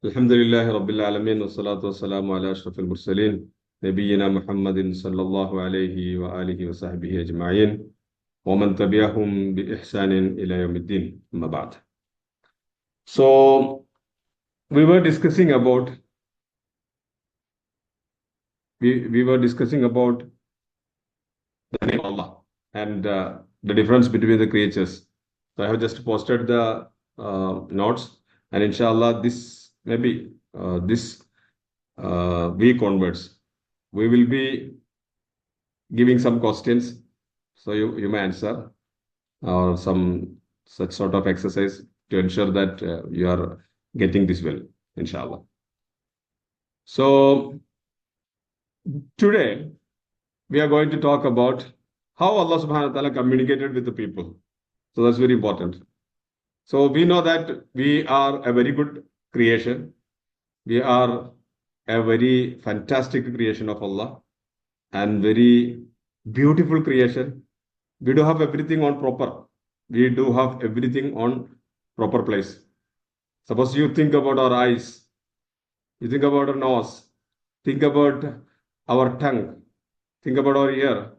الحمد لله رب العالمين والصلاة والسلام على أشرف المرسلين نبينا محمد صلى الله عليه وآله وصحبه أجمعين ومن تبعهم بإحسان إلى يوم الدين أما بعد. So we were discussing about we were discussing about the name Allah and the difference between the creatures. So I have just posted the notes, and inshallah this week onwards we will be giving some questions, so you may answer or some such sort of exercise to ensure that you are getting this well, inshallah. So today we are going to talk about how Allah subhanahu wa ta'ala communicated with the people. So that's very important. So we know that we are a very good creation. We are a very fantastic creation of Allah and very beautiful creation. We do have everything on proper. We do have everything on proper place. Suppose you think about our eyes, you think about our nose, think about our tongue, think about our ear,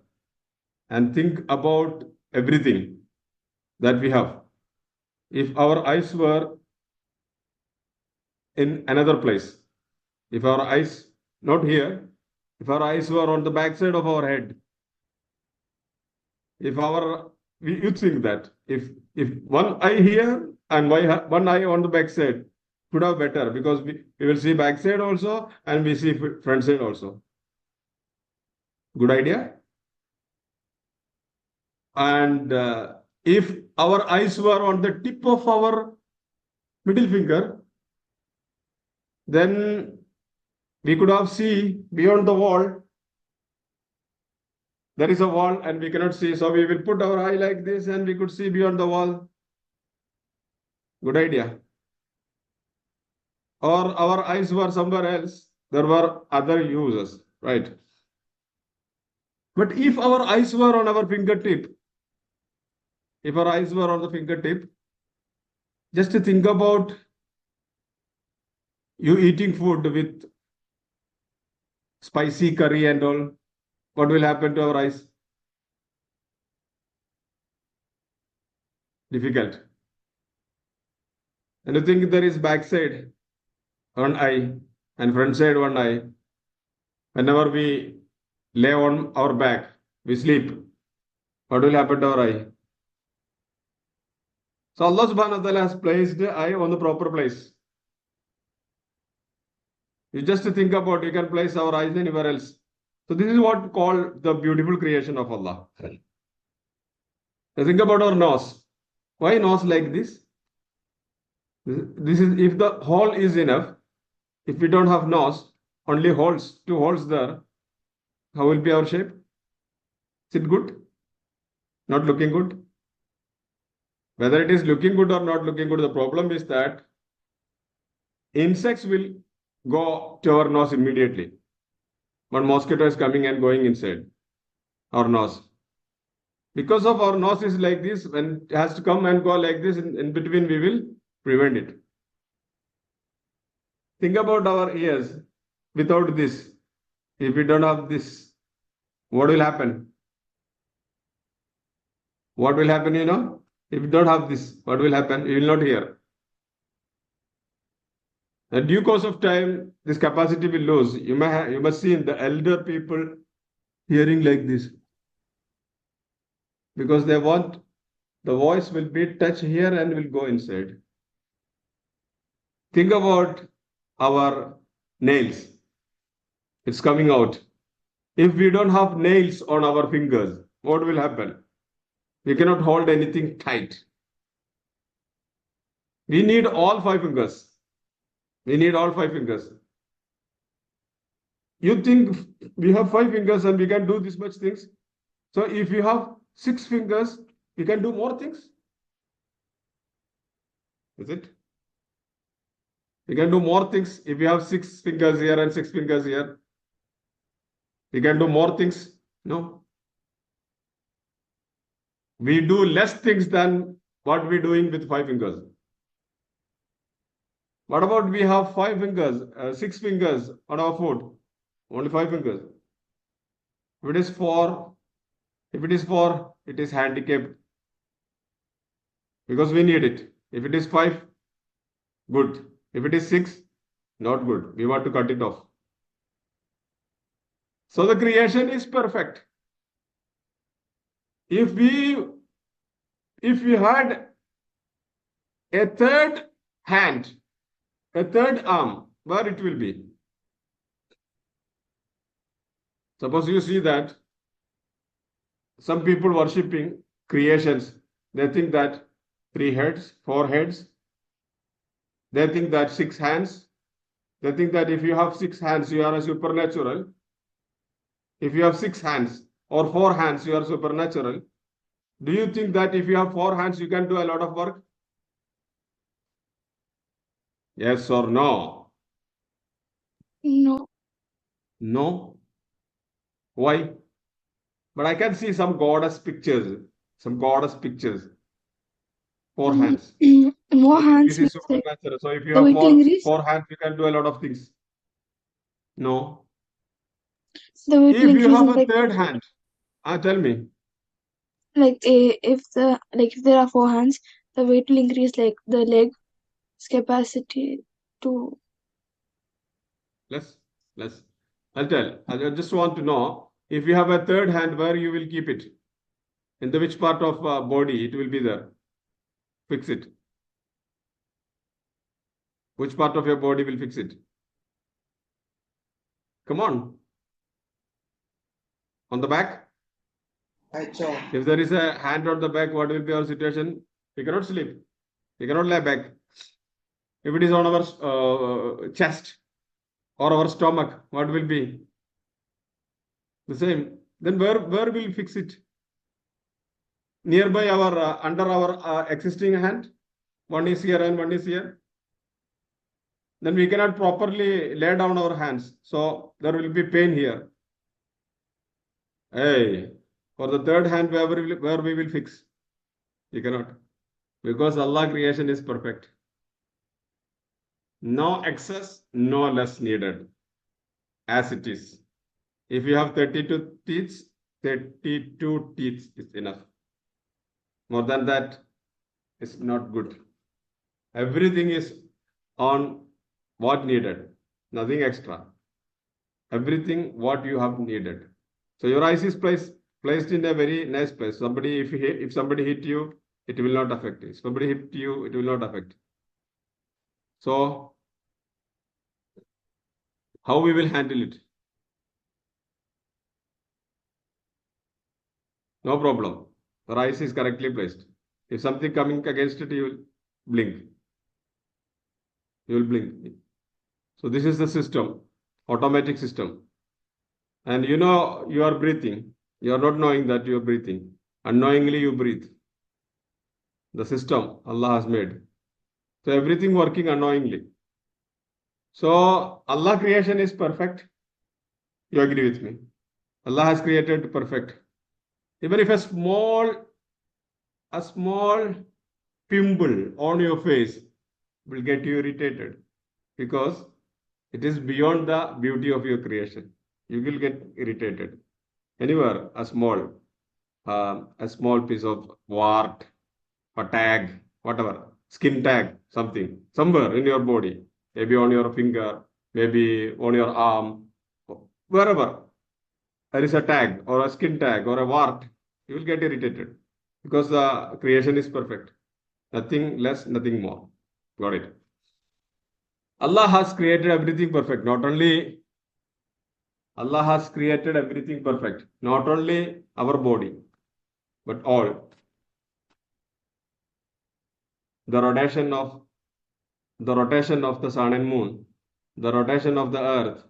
and think about everything that we have. If our eyes were in another place, if our eyes not here, if our eyes were on the backside of our head, if our you think that if one eye here and one eye on the backside could have better, because we will see backside also and we see front side also. Good idea. And if our eyes were on the tip of our middle finger, then we could have see beyond the wall. There is a wall and we cannot see, so we will put our eye like this and we could see beyond the wall. Good idea. Or our eyes were somewhere else, there were other uses, right? But if our eyes were on our fingertip, if our eyes were on the fingertip, just to think about you eating food with spicy curry and all, what will happen to our eyes? Difficult. And you think there is backside one eye and front side one eye. Whenever we lay on our back, we sleep. What will happen to our eye? So Allah subhanahu wa ta'ala has placed the eye on the proper place. You just think about, you can place our eyes anywhere else. So this is what called the beautiful creation of Allah. So think about our nose. Why nose like this? This is if the hole is enough. If we don't have nose, only holes, two holes there, how will be our shape? Is it good? Not looking good? Whether it is looking good or not looking good, the problem is that insects will go to our nose immediately. One mosquito is coming and going inside our nose. Because of our nose is like this, when it has to come and go like this, in between we will prevent it. Think about our ears without this. If we don't have this, what will happen? What will happen, you know? If you don't have this, what will happen? You will not hear. In due course of time, this capacity will lose. You must see in the elder people hearing like this, because they want the voice will be touch here and will go inside. Think about our nails. It's coming out. If we don't have nails on our fingers, what will happen? We cannot hold anything tight. We need all five fingers. We need all five fingers. You think we have five fingers and we can do this much things? So if you have six fingers, you can do more things. Is it? You can do more things if you have six fingers here and six fingers here. You can do more things. No. We do less things than what we're doing with five fingers. What about we have 5 fingers, 6 fingers on our foot? Only 5 fingers. If it is 4, it is handicapped because we need it. If it is 5, good. If it is 6, not good. We want to cut it off. So the creation is perfect. If we had a third hand, a third arm, where it will be? Suppose you see that some people worshipping creations, they think that 3 heads, 4 heads, they think that 6 hands, they think that if you have 6 hands, you are a supernatural. If you have 6 hands or 4 hands, you are supernatural. Do you think that if you have 4 hands, you can do a lot of work? Yes or no? No. No. Why? But I can see some goddess pictures. 4 hands. More I think hands this is means like supernatural. So if you the have weight four increase. four hands, you can do a lot of things. No. The weight will If you increase have in a like third hand, tell me. if there are 4 hands, the weight will increase like the leg's capacity to. Let's. I'll tell. I just want to know if you have a third hand, where you will keep it? In the which part of body it will be there? Fix it. Which part of your body will fix it? Come on. On the back? If there is a hand on the back, what will be our situation? We cannot sleep. We cannot lie back. If it is on our chest or our stomach, what will be? The same. Then where will we fix it? Nearby our under our existing hand. One is here and one is here. Then we cannot properly lay down our hands. So there will be pain here. Hey, for the third hand, where we will fix? You cannot. Because Allah creation is perfect. No excess, no less needed. As it is. If you have 32 teeth, 32 teeth is enough. More than that is not good. Everything is on what needed, nothing extra. Everything what you have needed. So your eyes is placed in a very nice place. If somebody hit you, it will not affect you. If somebody hit you, it will not affect. So how we will handle it? No problem. Your eyes is correctly placed. If something coming against it, you will blink. You will blink. So this is the system, automatic system. And you know you are breathing. You are not knowing that you are breathing. Unknowingly you breathe. The system Allah has made. So everything working unknowingly. So Allah creation is perfect. You agree with me? Allah has created perfect. Even if a small pimple on your face will get you irritated because it is beyond the beauty of your creation. You will get irritated. Anywhere, a small piece of wart, a tag, whatever, skin tag, something, somewhere in your body, maybe on your finger, maybe on your arm, wherever there is a tag or a skin tag or a wart, you will get irritated because the creation is perfect. Nothing less, nothing more. Got it? Allah has created everything perfect. Allah has created everything perfect. Not only our body, but all. The rotation of the sun and moon, the rotation of the earth,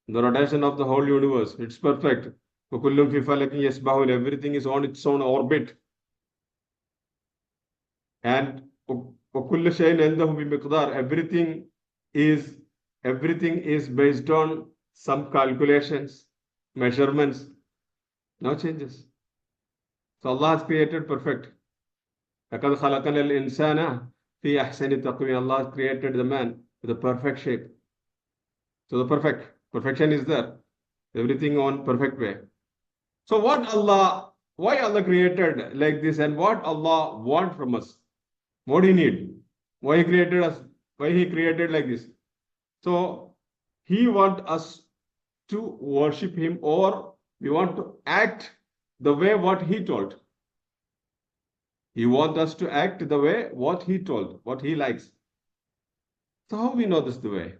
the rotation of the whole universe. It's perfect. Everything is on its own orbit. And everything is based on some calculations, measurements, no changes. So Allah has created perfect. Allah has created the man with a perfect shape. So the perfection is there. Everything on perfect way. So why Allah created like this and what Allah want from us? What He need? Why He created us? Why He created like this? So He want us to worship Him, or we want to act the way what He told. He want us to act the way what He told, what He likes. So how we know this the way?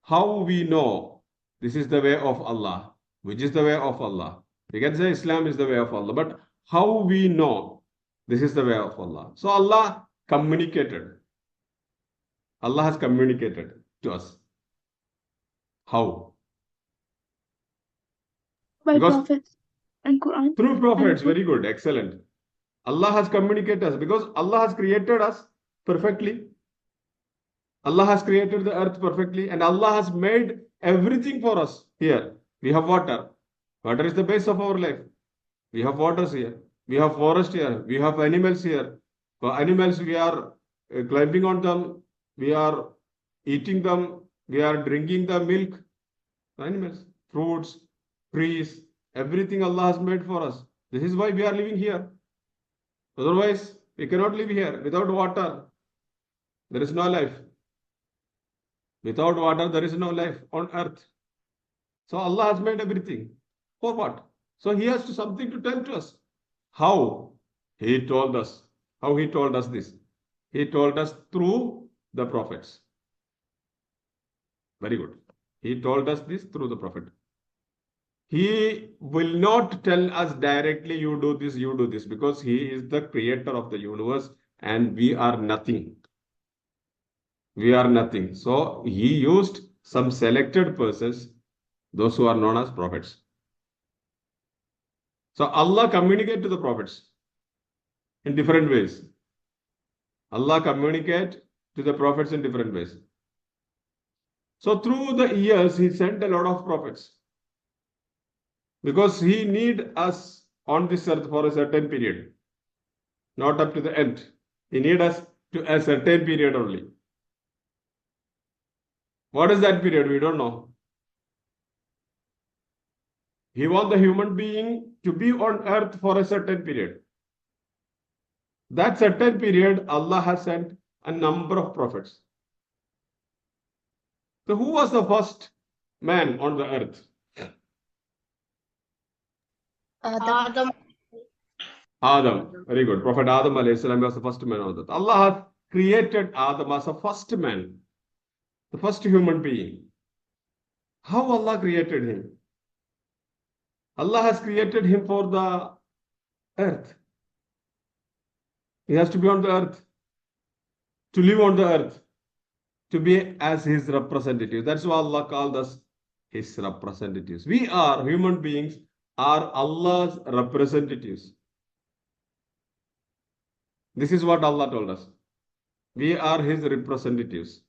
How we know this is the way of Allah? Which is the way of Allah? We can say Islam is the way of Allah, but how we know this is the way of Allah? So Allah communicated. Allah has communicated to us. How? By Because prophets and Quran. through prophets, And very good, excellent. Allah has communicated us because Allah has created us perfectly. Allah has created the earth perfectly, and Allah has made everything for us here. We have water. Water is the base of our life. We have waters here. We have forest here. We have animals here. For animals, we are climbing on them. We are eating them. We are drinking the milk. Animals, fruits, trees, everything Allah has made for us. This is why we are living here. Otherwise, we cannot live here. Without water, there is no life. Without water, there is no life on earth. So Allah has made everything. For what? So He has something to tell to us. How? He told us. How He told us this? He told us through the prophets. Very good. He told us this through the prophet. He will not tell us directly, you do this, because He is the creator of the universe and we are nothing. We are nothing. So He used some selected persons, those who are known as prophets. So Allah communicated to the prophets in different ways. Allah communicated to the prophets in different ways. So through the years, He sent a lot of prophets. Because He need us on this earth for a certain period. Not up to the end. He need us to a certain period only. What is that period? We don't know. He wants the human being to be on earth for a certain period. That certain period, Allah has sent a number of prophets. So who was the first man on the earth? Adam. Adam. Very good. Prophet Adam alayhi salam was the first man on the earth. Allah has created Adam as a first man, the first human being. How Allah created him? Allah has created him for the earth. He has to be on the earth, to live on the earth, to be as His representative. That's why Allah called us His representatives. We are, human beings, are Allah's representatives. This is what Allah told us. We are His representatives.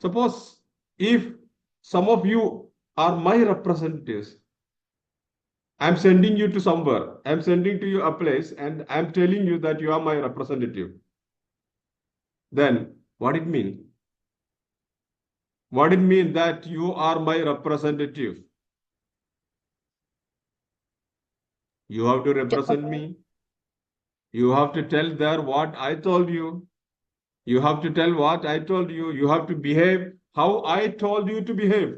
Suppose if some of you are my representatives, I'm sending you to somewhere. I'm sending to you a place and I'm telling you that you are my representative. Then what it mean? What it mean that you are my representative? You have to represent me. You have to tell there what I told you. You have to tell what I told you. You have to behave how I told you to behave.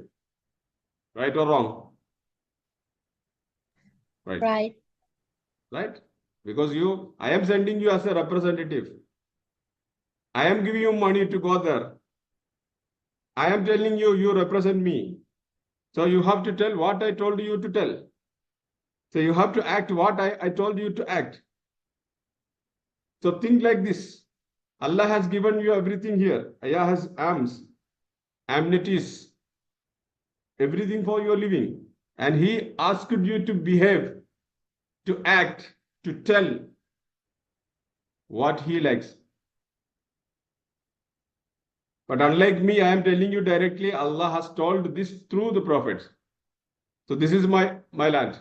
Right or wrong? Right. Right. Right? Because I am sending you as a representative. I am giving you money to go there. I am telling you, you represent me. So you have to tell what I told you to tell. So you have to act what I told you to act. So think like this. Allah has given you everything here. Allah has arms, amenities, everything for your living. And He asked you to behave, to act, to tell what He likes. But unlike me, I am telling you directly, Allah has told this through the prophets. So this is my land.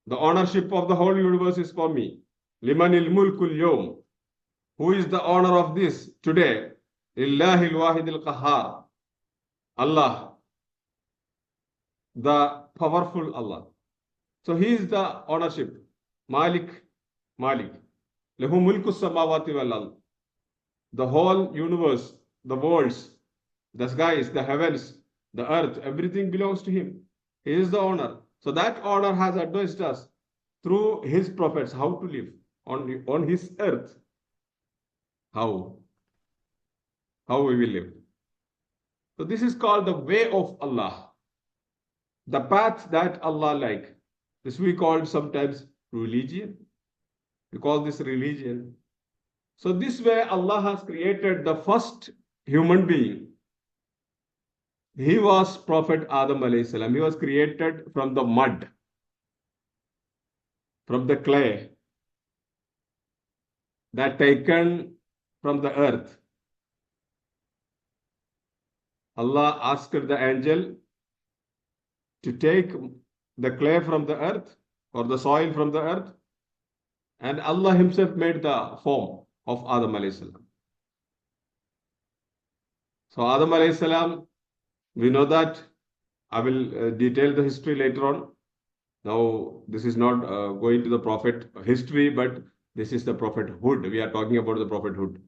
The ownership of the whole universe is for me. Limanil mulkul yawm. Who is the owner of this today? Lillahi al-wahid al-qahhar. Allah, the powerful Allah. So he is the ownership. Malik, Malik. Lahu mulku samawati wal ard. The whole universe, the worlds, the skies, the heavens, the earth, everything belongs to him. He is the owner. So that owner has advised us through his prophets how to live on his earth. How? How we will live. So this is called the way of Allah. The path that Allah like. This we call sometimes religion. We call this religion. So this way Allah has created the first human being. He was Prophet Adam alayhi salam. He was created from the mud, from the clay that taken from the earth. Allah asked the angel to take the clay from the earth or the soil from the earth, and Allah himself made the form of Adam alayhi salam. So Adam alayhi salam, we know that. I will detail the history later on. Now, this is not going to the prophet history, but this is the prophethood. We are talking about the prophethood.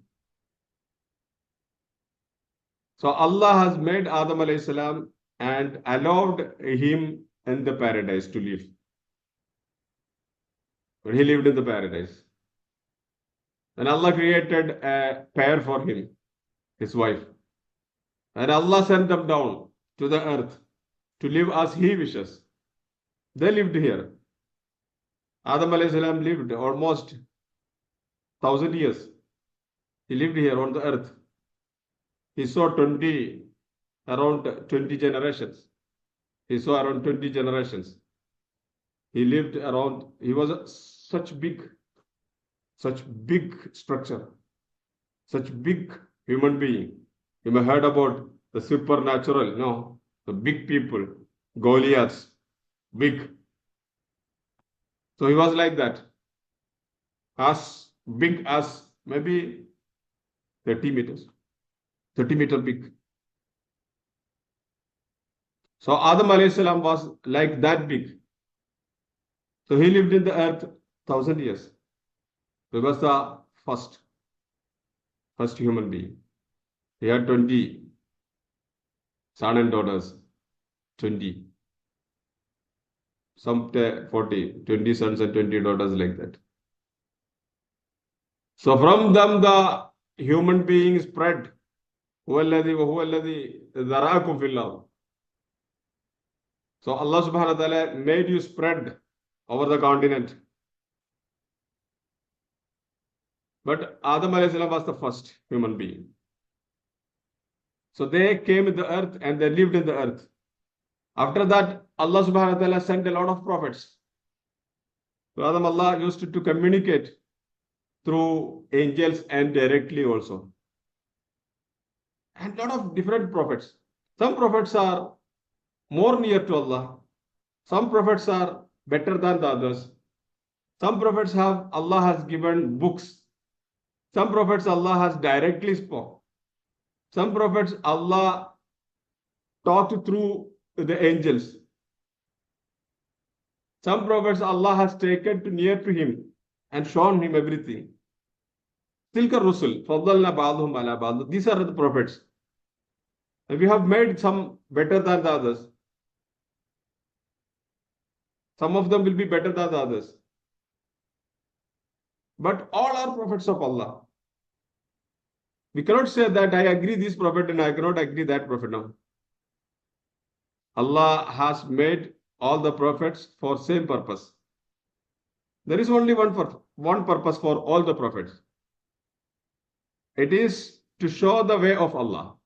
So Allah has made Adam alayhi salam and allowed him in the paradise to live. But he lived in the paradise. And Allah created a pair for him, his wife. And Allah sent them down to the earth to live as he wishes. They lived here. Adam alayhi salam lived almost 1,000 years. He lived here on the earth. He saw around 20 generations. He saw around 20 generations. He lived around, he was such big structure, such big human being. You may have heard about the supernatural, no, the big people, Goliaths, big. So he was like that, as big as maybe 30 meters, 30 meter big. So Adam alayhi salam was like that big. So he lived in the earth 1,000 years. He was the first human being. He had 20 sons and daughters, 20. Some 40, 20 sons and 20 daughters like that. So from them the human being spread. So Allah subhanahu wa ta'ala made you spread over the continent. But Adam alayhi salam was the first human being. So they came in the earth and they lived in the earth. After that, Allah subhanahu wa ta'ala sent a lot of prophets. So Allah used to communicate through angels and directly also. And a lot of different prophets. Some prophets are more near to Allah. Some prophets are better than the others. Some prophets Allah has given books. Some prophets Allah has directly spoke. Some prophets Allah talked through the angels. Some prophets Allah has taken to near to him and shown him everything. Tilka Rusul, Faddalna Ba'dhum ala Ba'd. These are the prophets. And we have made some better than the others. Some of them will be better than the others. But all are prophets of Allah. We cannot say that I agree this prophet and I cannot agree that prophet. No. Allah has made all the prophets for same purpose. There is only one purpose for all the prophets. It is to show the way of Allah.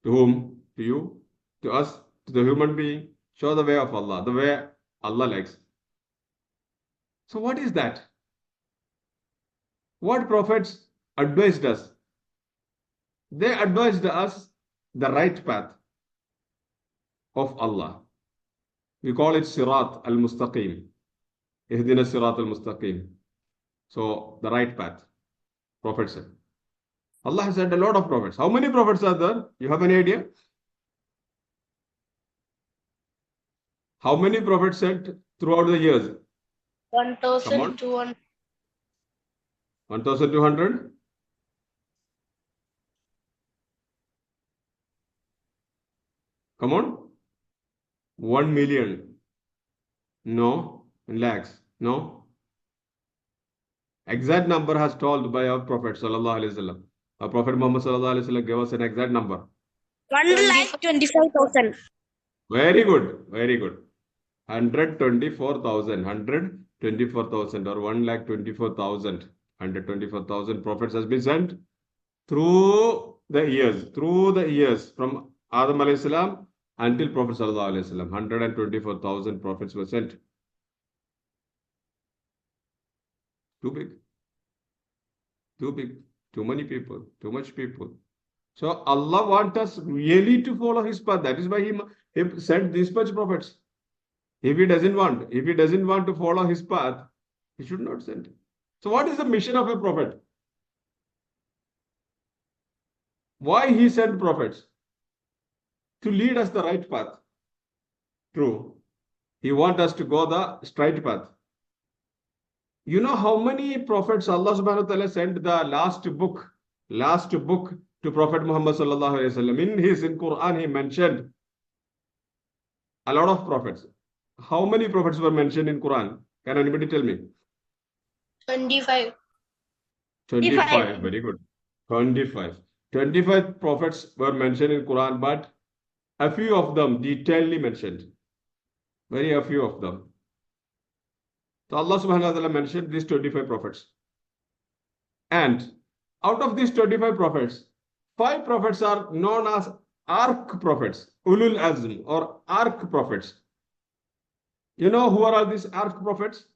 To whom? To you, to us, to the human being. Show the way of Allah, the way Allah likes. So what is that? What prophets advised us? They advised us the right path of Allah. We call it Sirat al-Mustaqim. Ihdina Sirat al-Mustaqim. So the right path. Prophet said. Allah has sent a lot of prophets. How many prophets are there? You have any idea? How many prophets sent throughout the years? Come on. 1,200. 1,200? Come on. 1 million? No. In lakhs? No. Exact number has told by our Prophet Sallallahu Alaihi Wasallam. Our Prophet Muhammad Sallallahu Alaihi Wasallam gave us an exact number. 1,25,000. Very good. Very good. 124,000. 124,000 or 1,24,000. 124,000 prophets has been sent through the years from Adam alayhi salam until Prophet sallallahu alayhi wasallam. 124,000 prophets were sent. Too big, too many people, too much people. So Allah wants us really to follow His path. That is why He sent these much prophets. If He doesn't want to follow His path, He should not send. So what is the mission of a prophet? Why He sent prophets? To lead us the right path. True. He wants us to go the straight path. You know how many prophets Allah subhanahu wa ta'ala sent the last book to Prophet Muhammad sallallahu alaihi wasallam. In Quran, he mentioned a lot of prophets. How many prophets were mentioned in Quran? Can anybody tell me? 25. 25. Very good. 25. 25 prophets were mentioned in Quran, but a few of them detailedly mentioned. Very a few of them. So Allah subhanahu wa ta'ala mentioned these 25 prophets. And out of these 25 prophets, 5 prophets are known as ark prophets, ulul azm or ark prophets. You know who are all these ark prophets?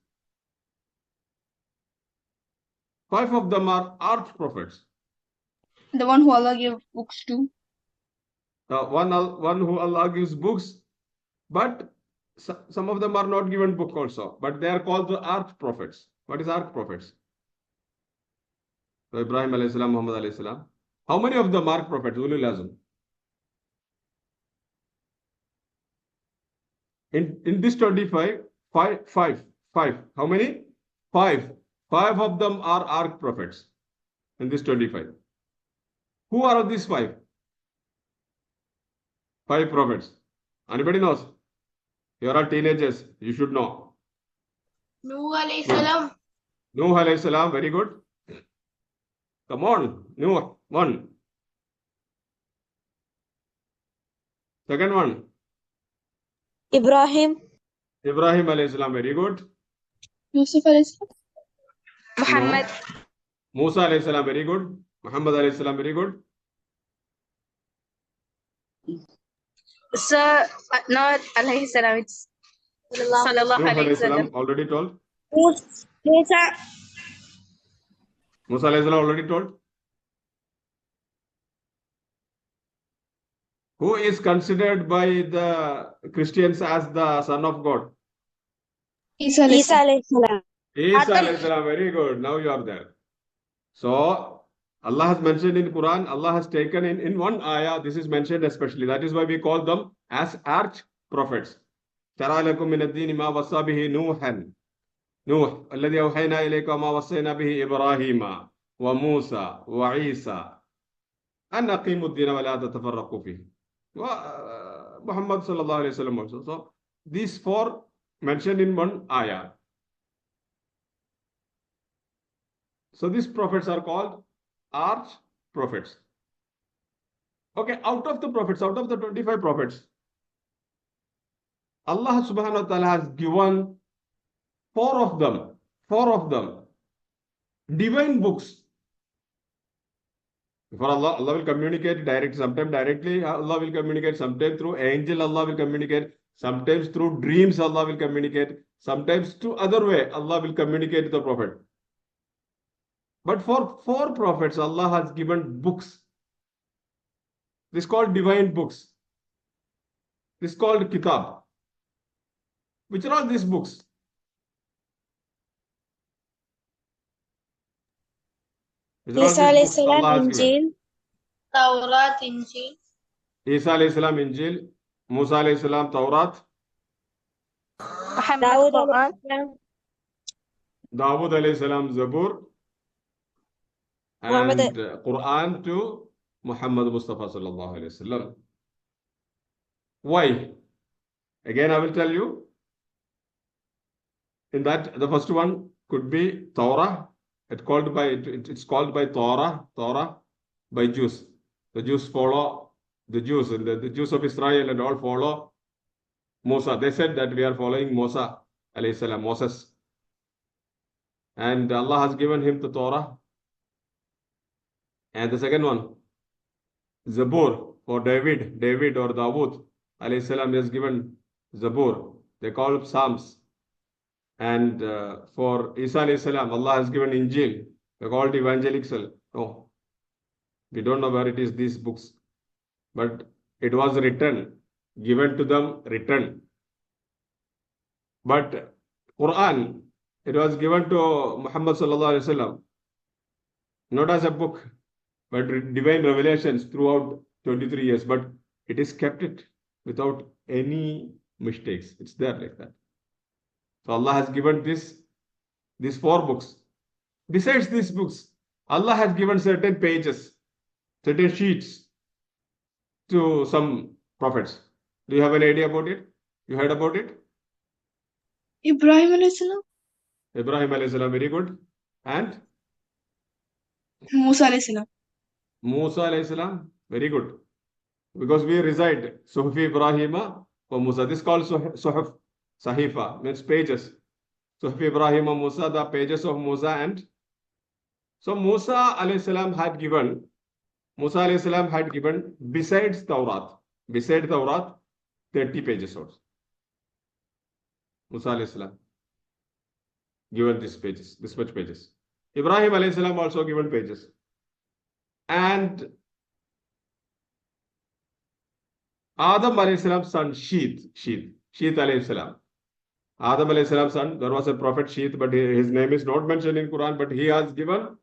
5 of them are ark prophets. The one who Allah gave books to. The one who Allah gives books, but some of them are not given book also, but they are called the ark prophets. What is ark prophets? So Ibrahim alayhi salam, Muhammad alayhi salam. How many of them are prophets? Ulul azm. In this 25, five. How many? 5. 5 of them are ark prophets. In this 25. Who are these 5? 5 prophets. Anybody knows? You are all teenagers. You should know. Nuh alayhi salam. Nuh alayhi salam. Very good. Come on. Nuh. 1. Second one. Ibrahim. Ibrahim alayhi salam. Very good. Yusuf alayhi salam. Muhammad. No. Musa alayhi salam. Very good. Muhammad alayhi salam. Very good. Sir, Nuh alayhi salam. It's Sallallahu Nuh alayhi alayhi salam. salam. Already told. Musa. Musa alayhi salam already told. Who is considered by the Christians as the son of God? Isa alayhi Isa alayhi salam. Isa alayhi salam. Very good. Now you are there. So Allah has mentioned in Quran, Allah has taken in one ayah, this is mentioned especially. That is why we call them as arch prophets. شرع لكم من الدين ما وصى به نوحا نوح الذي أوحينا إليك وما وصينا به إبراهيم وموسى وعيسى أن أقيموا الدين ولا تتفرقوا فيه. Muhammad sallallahu alaihi wasallam also. So these 4 mentioned in one ayah. So these prophets are called arch prophets. Okay, out of the 25 prophets, Allah subhanahu wa ta'ala has given 4 of them divine books. For Allah will communicate sometimes directly, Allah will communicate, sometimes through angel, Allah will communicate, sometimes through dreams, Allah will communicate, sometimes to other way, Allah will communicate to the prophet. But for 4 prophets, Allah has given books. This is called divine books. This is called kitab. Which are all these books? Which are all Isa these alayhi books salam, Allah has given? Injil. Taurat, Injil. Isa alayhi salam, Injil. Musa alayhi salam, Taurat. Muhammad, Quran. Dawood alayhi salam, Zabur. Muhammad. And Quran to Muhammad Mustafa sallallahu alayhi wasallam. Why? Again, I will tell you. In that, the first one could be Torah. It's called by Torah by Jews. The Jews follow the Jews, and the Jews of Israel and all follow Musa. They said that we are following Musa alayhi salam, Moses. And Allah has given him the Torah. And the second one, Zabur for David or Dawood alayhi salam is given Zabur. They call it Psalms. And for Isa alayhi salam, Allah has given Injil. They call it evangelical. No, we don't know where it is, these books. But it was written, given to them, written. But Quran, it was given to Muhammad sallallahu alaihi wasallam, not as a book, but divine revelations throughout 23 years. But it is kept it without any mistakes. It's there like that. So Allah has given these 4 books. Besides these books, Allah has given certain pages, certain sheets to some prophets. Do you have an idea about it? You heard about it? Ibrahim alayhi salam, Ibrahim alayhi salam, very good. And Musa alayhi salam. Musa alayhi salam, very good. Because we reside Suhfi Ibrahima or Musa. This is called Suhuf, Sahifa, means pages. Suhfi Ibrahima, Musa, the pages of Musa. And so Musa alayhi salam had given besides Taurat, 30 pages also. Musa alayhi salam given this much pages. Ibrahim alayhi salam also given pages. And Adam alayhi salam's son, Sheeth alayhi salam. Adam alayhi salam's son, there was a prophet Sheeth, but his name is not mentioned in Quran, but he has given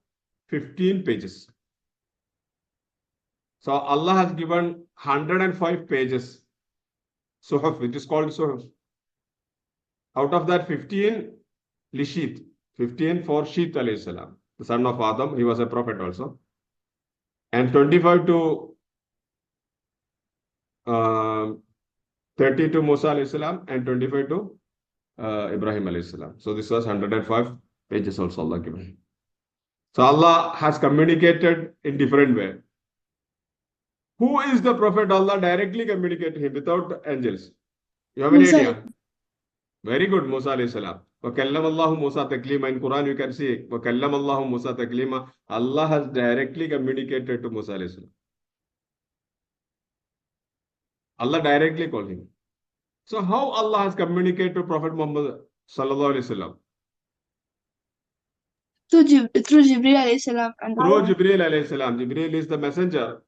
15 pages. So Allah has given 105 pages, Suhuf, which is called Suhuf. Out of that, 15 Lishit, 15 for Sheeth alayhi salam, the son of Adam. He was a prophet also. And 25 to 30 to Musa alayhi salam, and 25 to Ibrahim alayhi salam. So this was 105 pages also Allah given. So Allah has communicated in different way. Who is the prophet Allah directly communicated to him without angels? You have any Musa. idea? Very good, Musa alayhi salam. وَكَلَّمَ اللَّهُ Musa taklima. In Quran you can see وَكَلَّمَ اللَّهُ Musa taklima. Allah has directly communicated to Musa alayhi salam. Allah directly called him. So how Allah has communicated to Prophet Muhammad sallallahu alaihi wasallam? Through Jibreel alayhi salam and Through Jibreel alayhi salam. Jibreel is the messenger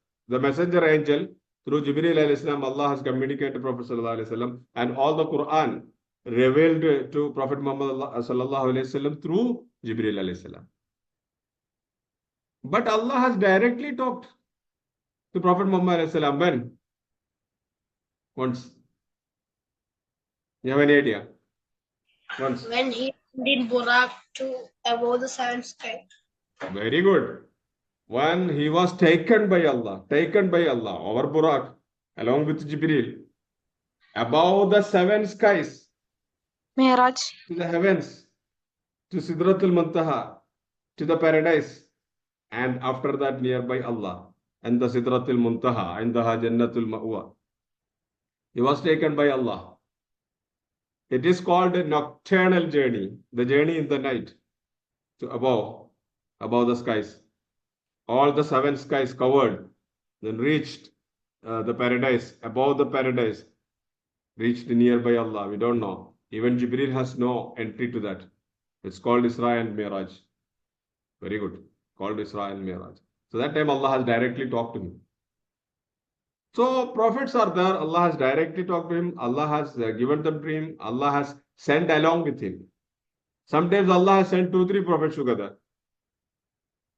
angel. Through Jibreel alayhi salam, Allah has communicated to Prophet sallallahu alaihi wasallam, and all the Quran revealed to Prophet Muhammad sallallahu alaihi wasallam through Jibreel alayhi salam. But Allah has directly talked to Prophet Muhammad alayhi salam when? Once. You have any idea? Once. When he did Burak to above the 7th sky. Very good. When he was taken by Allah, over Burak, along with Jibreel, above the 7 skies, Mi'raj. to the heavens, to Sidratul Muntaha, to the paradise, and after that nearby Allah, and the Sidratul Muntaha, and the Jannatul Ma'wa. He was taken by Allah. It is called a nocturnal journey, the journey in the night, to above the skies. All the 7 skies covered, then reached the paradise, above the paradise, reached nearby Allah. We don't know. Even Jibreel has no entry to that. It's called Isra and Mi'raj. Very good. Called Isra and Mi'raj. So that time Allah has directly talked to him. So prophets are there. Allah has directly talked to him. Allah has given them dream. Allah has sent along with him. Sometimes Allah has sent 2-3 prophets together.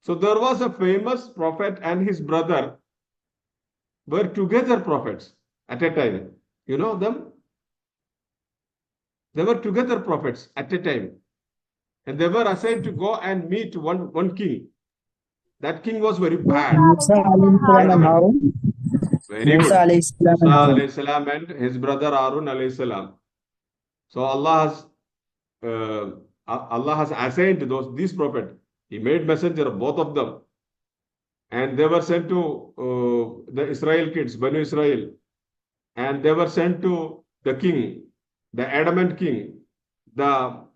So there was a famous prophet and his brother were together prophets at a time. You know them? They were together prophets at a time. And they were assigned to go and meet one king. That king was very bad. Musa alayhi salam and Gentlemen, Harun. very Musa good. alayhi salam Musa and Harun. alayhi salam and his brother Harun alayhi salam. So Allah has assigned these prophets. He made messenger of both of them. And they were sent to the Israel kids, Banu Israel. And they were sent to the king, the adamant king, the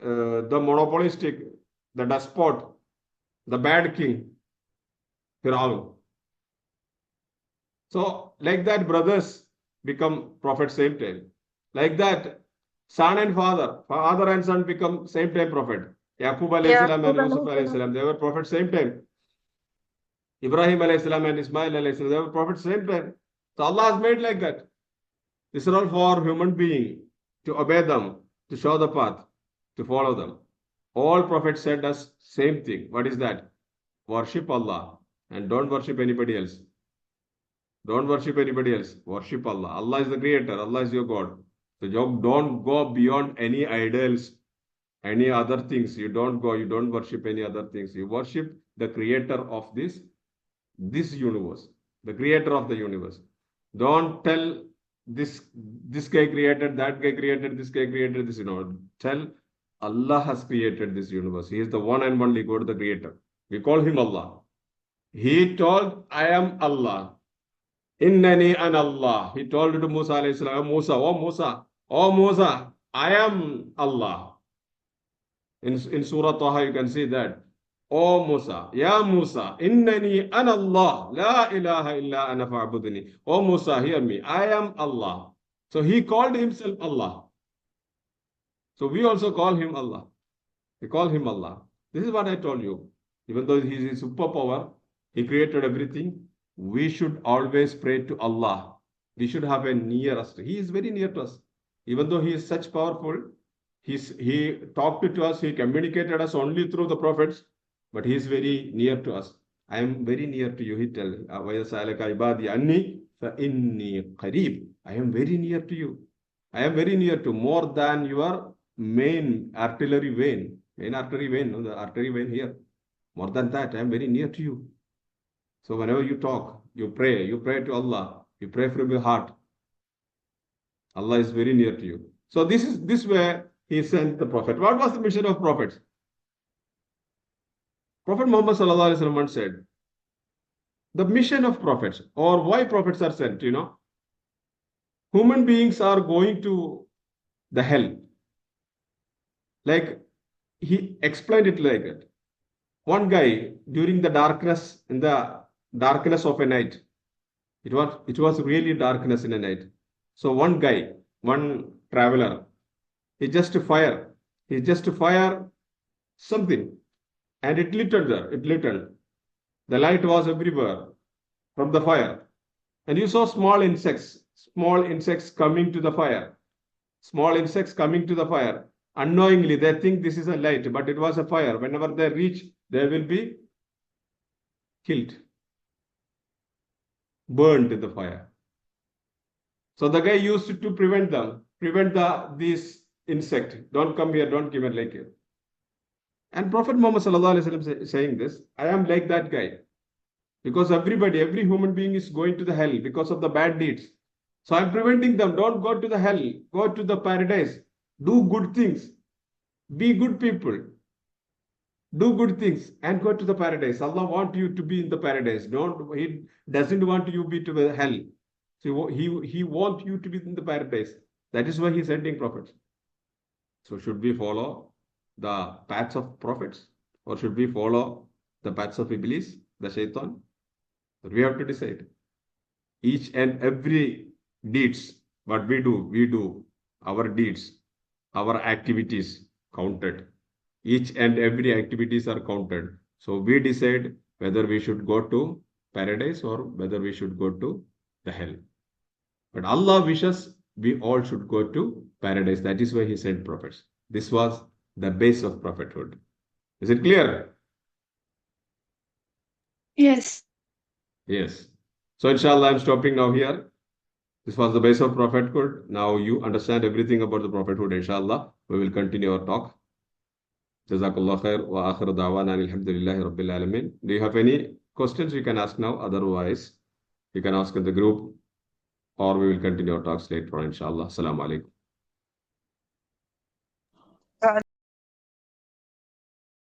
monopolistic, the despot, the bad king, Firaun. So, like that, brothers become prophets same time. Like that, son and father and son become same time prophet. Yaqub alayhi salam and Yusuf alayhi salam, they were prophets same time. Ibrahim alayhi salam and Ismail alayhi salam, they were prophets same time. So Allah has made like that. This is all for human being to obey them, to show the path, to follow them. All prophets said us same thing. What is that? Worship Allah and don't worship anybody else. Don't worship anybody else. Worship Allah. Allah is the creator. Allah is your God. So don't go beyond any idols, any other things. You don't worship any other things. You worship the creator of this universe, the creator of the universe. Don't tell this guy created, that guy created, this guy created this. Tell Allah has created this universe. He is the one and only God, the creator. We call him Allah. He told, I am Allah. Innani an Allah. He told to Musa alayhi salam, oh Musa, I am Allah. In Surah Taha, you can see that. Oh Musa, Ya Musa, innani an Allah, la ilaha illa ana fa'budni. Oh Musa, hear me, I am Allah. So he called himself Allah. So we also call him Allah. We call him Allah. This is what I told you. Even though he is a superpower, he created everything. We should always pray to Allah. We should have a nearest. He is very near to us. Even though he is such powerful, he talked to us, he communicated us only through the prophets, but he is very near to us. I am very near to you. He tells, I am very near to you. I am very near to more than your main artillery vein. The artery vein here. More than that, I am very near to you. So whenever you talk, you pray to Allah, you pray from your heart. Allah is very near to you. So this way he sent the prophet. What was the mission of prophets? Prophet Muhammad sallallahu alaihi wasallam once said, the mission of prophets, or why prophets are sent, human beings are going to the hell. Like he explained it like that. One guy during the darkness, in the darkness of a night, it was really darkness in a night. So one traveler, he just fire something, and it lit there. It lit. The light was everywhere from the fire, and you saw small insects coming to the fire. Small insects coming to the fire. Unknowingly, they think this is a light, but it was a fire. Whenever they reach, they will be killed, burned in the fire. So the guy used to prevent these insect. Don't come here, don't come here like it. And Prophet Muhammad sallallahu alaihi wasallam saying this, I am like that guy. Because every human being is going to the hell because of the bad deeds. So I'm preventing them. Don't go to the hell. Go to the paradise. Do good things. Be good people. Do good things and go to the paradise. Allah wants you to be in the paradise. He doesn't want you to be to the hell. So he wants you to be in the paradise. That is why he's sending prophets. So should we follow the paths of prophets, or should we follow the paths of Iblis, the Shaitan? We have to decide. Each and every deeds, what we do, our deeds, our activities counted. Each and every activities are counted. So we decide whether we should go to paradise or whether we should go to the hell. But Allah wishes we all should go to paradise. That is why he sent prophets. This was the base of prophethood. Is it clear? Yes. Yes. So inshallah, I'm stopping now here. This was the base of prophethood. Now you understand everything about the prophethood, inshallah. We will continue our talk. Jazakallah khair wa akhir da'wana alhamdulillahi rabbil alamin. Do you have any questions you can ask now? Otherwise, you can ask in the group or we will continue our talks later on, inshallah. Assalamu alaikum.